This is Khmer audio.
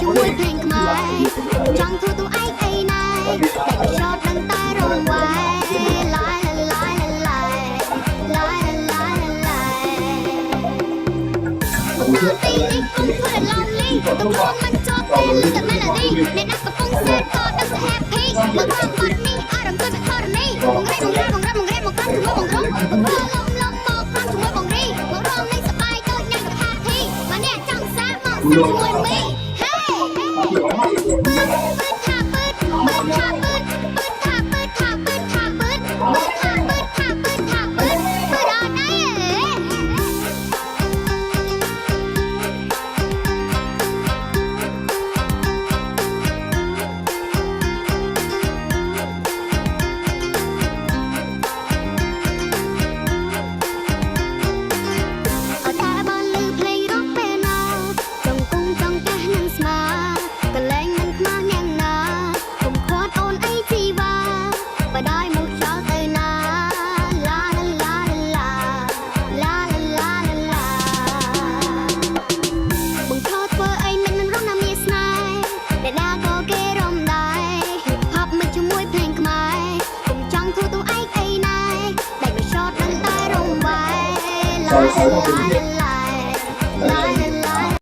ជួយភ្លេងខ្មែរចង់ធ្វើទូឯងអីណែតែក៏ចោតនឹងតែរងវ៉ែឡាយឡាយឡាយឡាយឡាយឡាយដល់ទីនេះគុំធ្វើឡងលីកំពុងមិនចប់ពេលលើកមែននេះអ្នកណាកំពុងសេតក៏ដឹងថា happy មកក្នុងបាត់នេះអារម្មណ៍ដូចធរណីបងរេបងរេបងរេបងរេមកកាន់ជាមួយបងរងបងលំលំមកកាន់ជាមួយបងរីមករងនេះសបាយដូចញ៉ាំកាផាធីមកអ្នកចង់សាមកសាជាមួយមីSorry.